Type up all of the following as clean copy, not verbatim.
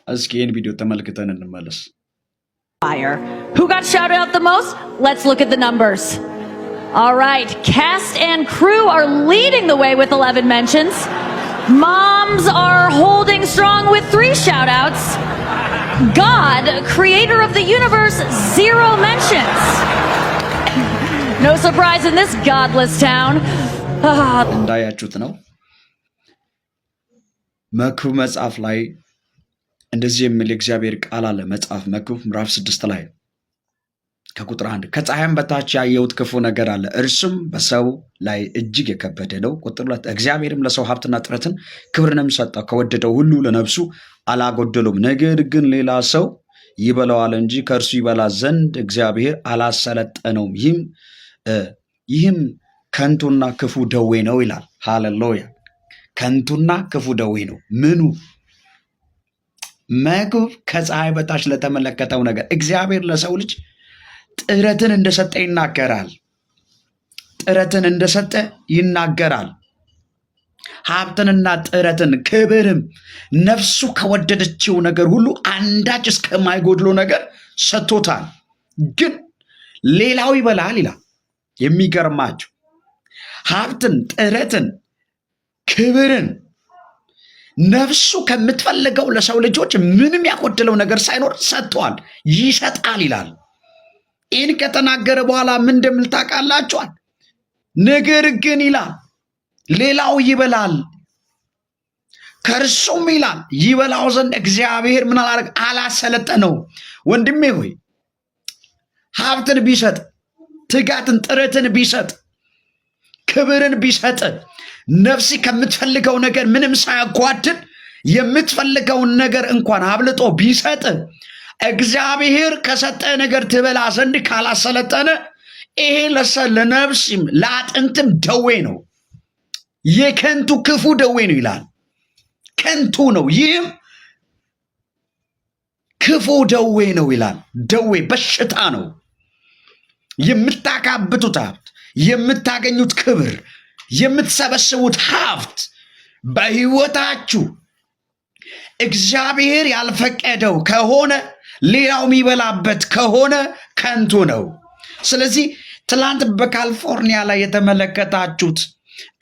እስኪ ይህን ቪዲዮ ተመልክተን እንመለስ። Who got shouted out the most? Let's look at the numbers. All right, cast and crew are leading the way with 11 mentions. Moms are holding strong with 3 shout-outs. God, creator of the universe, 0 mentions. No surprise in this godless town. እንዳያችሁት ነው መክብብ መጽሐፍ ላይ እንደዚህ የሚል እግዚአብሔር ቃል አለ። መጽሐፍ መክብብ ምዕራፍ 6 ላይ ከቁጥር 1 ከፀሐይም በታች ያየሁት ክፉ ነገር አለ፣ እርሱም በሰው ላይ እጅግ የከበደ ነው። ቁጥር 2 እግዚአብሔርም ለሰው ሀብትና ጥረትን ክብርንም ሰጠው፣ ከወደደው ሁሉ ለነፍሱ አላጎደሉም። ነገር ግን ሌላ ሰው ይበላዋል እንጂ ከእርሱ ይበላ ዘንድ እግዚአብሔር አላሰለጠነውም። ይህም ከንቱና ክፉ ደዌ ነው ይላል። ሃሌሉያ! ከንቱና ክፉ ደዌ ነው። ምኑ? መክብብ ከፀሐይ በታች ለተመለከተው ነገር እግዚአብሔር ለሰው ልጅ ጥረትን እንደሰጠ ይናገራል። ጥረትን እንደሰጠ ይናገራል። ሀብትንና ጥረትን ክብርም ነፍሱ ከወደደችው ነገር ሁሉ አንዳች እስከማይጎድለው ነገር ሰጥቶታል። ግን ሌላው ይበላል ይላል። የሚገርማችሁ ሀብትን፣ ጥረትን፣ ክብርን ነፍሱ ከምትፈልገው ለሰው ልጆች ምንም ያጎደለው ነገር ሳይኖር ሰጥቷል። ይሰጣል ይላል። ይህን ከተናገረ በኋላ ምን እንደሚል ታውቃላችኋል? ነገር ግን ይላል ሌላው ይበላል፣ ከእርሱም ይላል ይበላው ዘንድ እግዚአብሔር ምን አላሰለጠነው። ወንድሜ ሆይ ሀብትን ቢሰጥ፣ ትጋትን፣ ጥረትን ቢሰጥ፣ ክብርን ቢሰጥ፣ ነፍሲ ከምትፈልገው ነገር ምንም ሳያጓድል የምትፈልገውን ነገር እንኳን አብልጦ ቢሰጥ እግዚአብሔር ከሰጠ ነገር ትበላ ዘንድ ካላሰለጠነ ይሄ ለነፍስም ለአጥንትም ደዌ ነው። የከንቱ ክፉ ደዌ ነው ይላል። ከንቱ ነው፣ ይህም ክፉ ደዌ ነው ይላል። ደዌ በሽታ ነው። የምታካብቱት ሀብት፣ የምታገኙት ክብር፣ የምትሰበስቡት ሀብት በህይወታችሁ እግዚአብሔር ያልፈቀደው ከሆነ ሌላው የሚበላበት ከሆነ ከንቱ ነው። ስለዚህ ትላንት በካሊፎርኒያ ላይ የተመለከታችሁት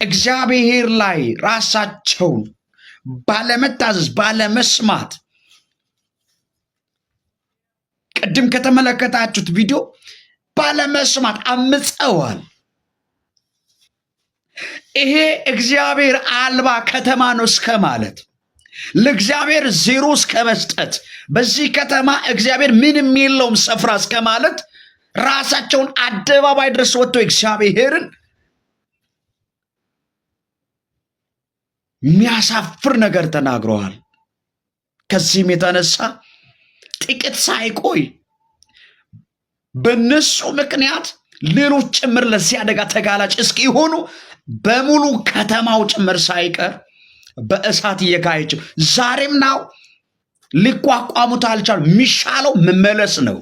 እግዚአብሔር ላይ ራሳቸውን ባለመታዘዝ ባለመስማት ቅድም ከተመለከታችሁት ቪዲዮ ባለመስማት አምፀዋል። ይሄ እግዚአብሔር አልባ ከተማ ነው እስከ ማለት ለእግዚአብሔር 0 እስከ መስጠት በዚህ ከተማ እግዚአብሔር ምንም የለውም ስፍራ እስከ ማለት ራሳቸውን አደባባይ ድረስ ወጥተው እግዚአብሔርን የሚያሳፍር ነገር ተናግረዋል። ከዚህም የተነሳ ጥቂት ሳይቆይ በእነሱ ምክንያት ሌሎች ጭምር ለዚህ አደጋ ተጋላጭ እስኪሆኑ በሙሉ ከተማው ጭምር ሳይቀር በእሳት እየጋየች ዛሬም ናው ሊቋቋሙት አልቻሉ። የሚሻለው መመለስ ነው።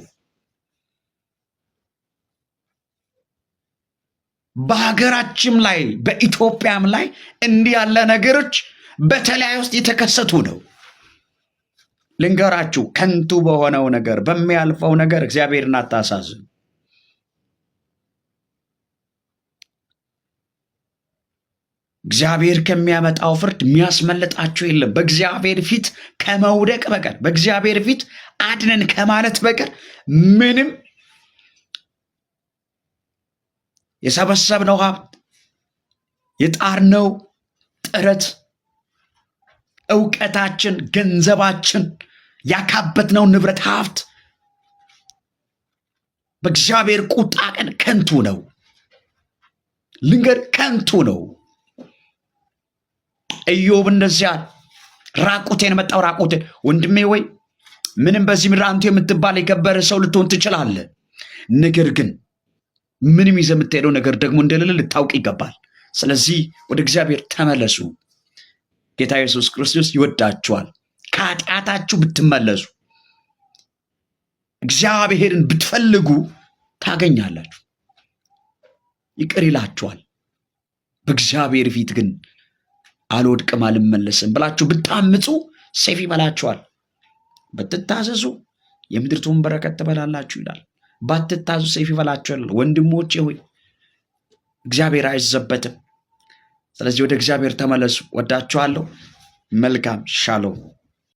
በሀገራችን ላይ በኢትዮጵያም ላይ እንዲህ ያለ ነገሮች በተለያዩ ውስጥ የተከሰቱ ነው። ልንገራችሁ፣ ከንቱ በሆነው ነገር በሚያልፈው ነገር እግዚአብሔርን አታሳዝኑ። እግዚአብሔር ከሚያመጣው ፍርድ የሚያስመልጣችሁ የለም። በእግዚአብሔር ፊት ከመውደቅ በቀር በእግዚአብሔር ፊት አድነን ከማለት በቀር ምንም የሰበሰብነው ሀብት፣ የጣርነው ጥረት፣ እውቀታችን፣ ገንዘባችን፣ ያካበትነው ንብረት ሀብት በእግዚአብሔር ቁጣ ቀን ከንቱ ነው። ልንገር፣ ከንቱ ነው። ኢዮብ እንደዚያ ራቁቴን መጣው ራቁቴን። ወንድሜ ወይ ምንም በዚህ ምድር አንቱ የምትባል የከበረ ሰው ልትሆን ትችላለህ። ነገር ግን ምንም ይዘህ የምትሄደው ነገር ደግሞ እንደሌለ ልታውቅ ይገባል። ስለዚህ ወደ እግዚአብሔር ተመለሱ። ጌታ ኢየሱስ ክርስቶስ ይወዳችኋል። ከኃጢአታችሁ ብትመለሱ እግዚአብሔርን ብትፈልጉ ታገኛላችሁ፣ ይቅር ይላችኋል። በእግዚአብሔር ፊት ግን አልወድቅም አልመለስም ብላችሁ ብታምፁ ሰይፍ ይበላችኋል። ብትታዘዙ የምድሪቱን በረከት ትበላላችሁ ይላል። ባትታዙ ሰይፍ ይበላችኋል። ወንድሞቼ ሆይ እግዚአብሔር አይዘበትም። ስለዚህ ወደ እግዚአብሔር ተመለሱ። ወዳችኋለሁ። መልካም ሻሎም